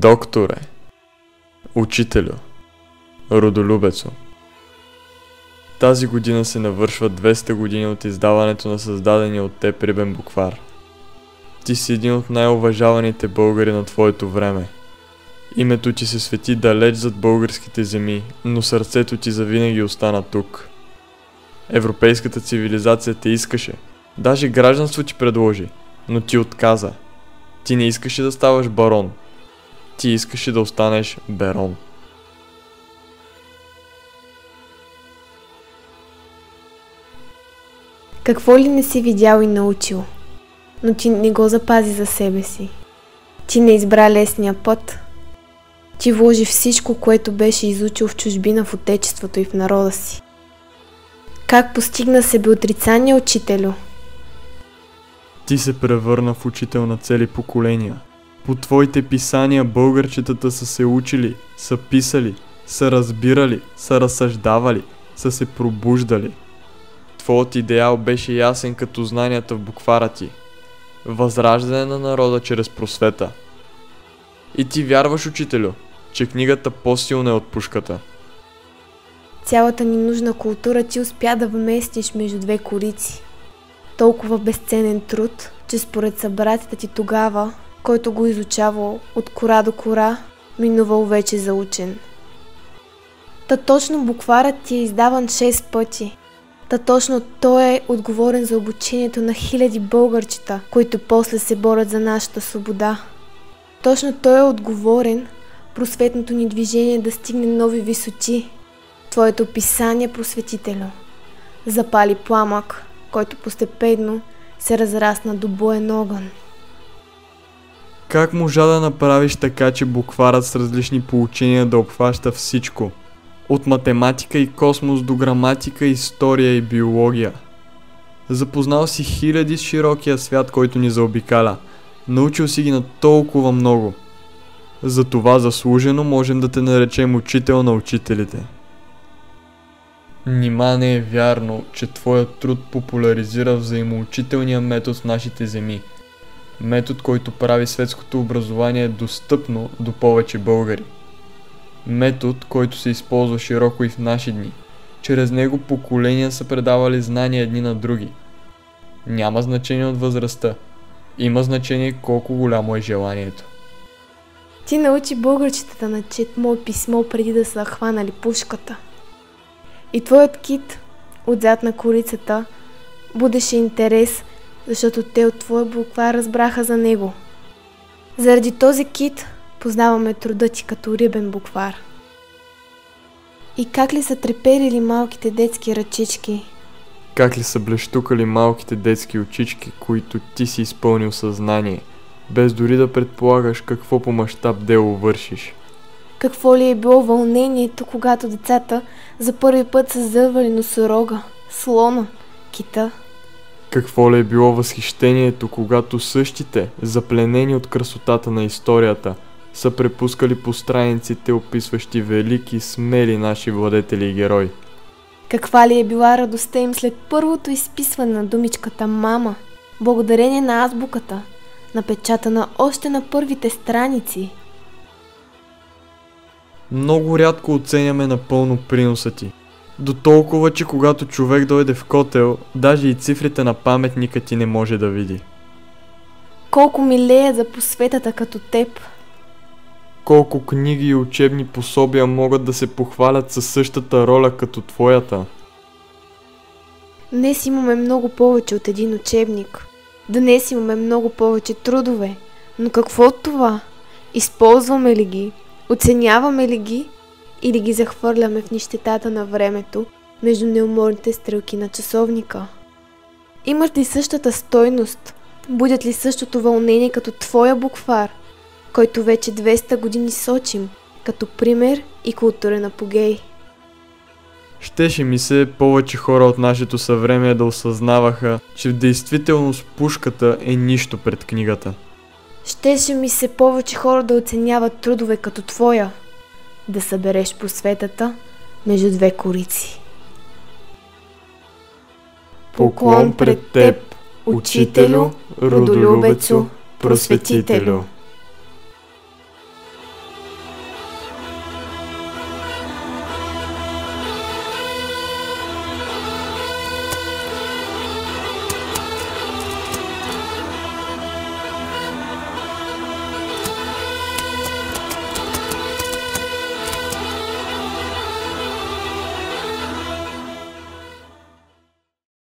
Докторе, учителю, родолюбецо. Тази година се навършва 200 години от издаването на създадения от теб рибен буквар. Ти си един от най-уважаваните българи на твоето време. Името ти се свети далеч зад българските земи, но сърцето ти завинаги остана тук. Европейската цивилизация те искаше, даже гражданство ти предложи, но ти отказа. Ти не искаше да ставаш барон, ти искаше да останеш Берон. Какво ли не си видял и научил, но ти не го запази за себе си. Ти не избра лесния път. Ти вложи всичко, което беше изучил в чужбина, в отечеството и в народа си. Как постигна себеотрицание, учителю? Ти се превърна в учител на цели поколения. По твоите писания българчетата са се учили, са писали, са разбирали, са разсъждавали, са се пробуждали. Твоят идеал беше ясен като знанията в буквара ти. Възраждане на народа чрез просвета. И ти вярваш, учителю, че книгата по-силна е от пушката. Цялата ни нужна култура ти успя да вместиш между две корици. Толкова безценен труд, че според събратята ти тогава, който го изучавал от кора до кора, минувал вече за учен. Та точно букварът ти е издаван 6 пъти. Та точно той е отговорен за обучението на хиляди българчета, които после се борят за нашата свобода. Точно той е отговорен просветното ни движение да стигне нови висоти. Твоето писание, просветителю, запали пламък, който постепенно се разрасна до боен огън. Как можа да направиш така, че букварът с различни поучения да обхваща всичко? От математика и космос до граматика, история и биология. Запознал си хиляди с широкия свят, който ни заобикаля. Научил си ги на толкова много. Затова заслужено можем да те наречем учител на учителите. Нима не е вярно, че твоят труд популяризира взаимоучителния метод в нашите земи. Метод, който прави светското образование достъпно до повече българи. Метод, който се използва широко и в наши дни. Чрез него поколения са предавали знания едни на други. Няма значение от възрастта. Има значение колко голямо е желанието. Ти научи българчетата на четмо и писмо преди да са хванали пушката. И твоят кит, отзад на корицата, будеше интерес, защото те от твоя буквар разбраха за него. Заради този кит познаваме труда ти като рибен буквар. И как ли са треперили малките детски ръчички? Как ли са блещукали малките детски очички, които ти си изпълнил съзнание, без дори да предполагаш какво по мащаб дело вършиш? Какво ли е било вълнението, когато децата за първи път са зървали носорога, слона, кита? Какво ли е било възхищението, когато същите, запленени от красотата на историята, са препускали по страниците, описващи велики, смели наши владетели и герои? Каква ли е била радостта им след първото изписване на думичката мама, благодарение на азбуката, напечатана още на първите страници? Много рядко оценяме напълно приноса ти. До толкова, че когато човек дойде в котел, даже и цифрите на паметника ти не може да види. Колко милея за посветата като теб. Колко книги и учебни пособия могат да се похвалят със същата роля като твоята. Днес имаме много повече от един учебник. Днес имаме много повече трудове. Но какво от това? Използваме ли ги? Оценяваме ли ги? Или ги захвърляме в нищетата на времето между неуморните стрелки на часовника? Имат ли същата стойност? Будят ли същото вълнение като твоя буквар, който вече 200 години сочим като пример и културен апогей? Щеше ми се повече хора от нашето съвремие да осъзнаваха, че в действителност пушката е нищо пред книгата. Щеше ми се повече хора да оценяват трудове като твоя, да събереш просветата между две корици. Поклон пред теб, учителю, родолюбецу, просветителю.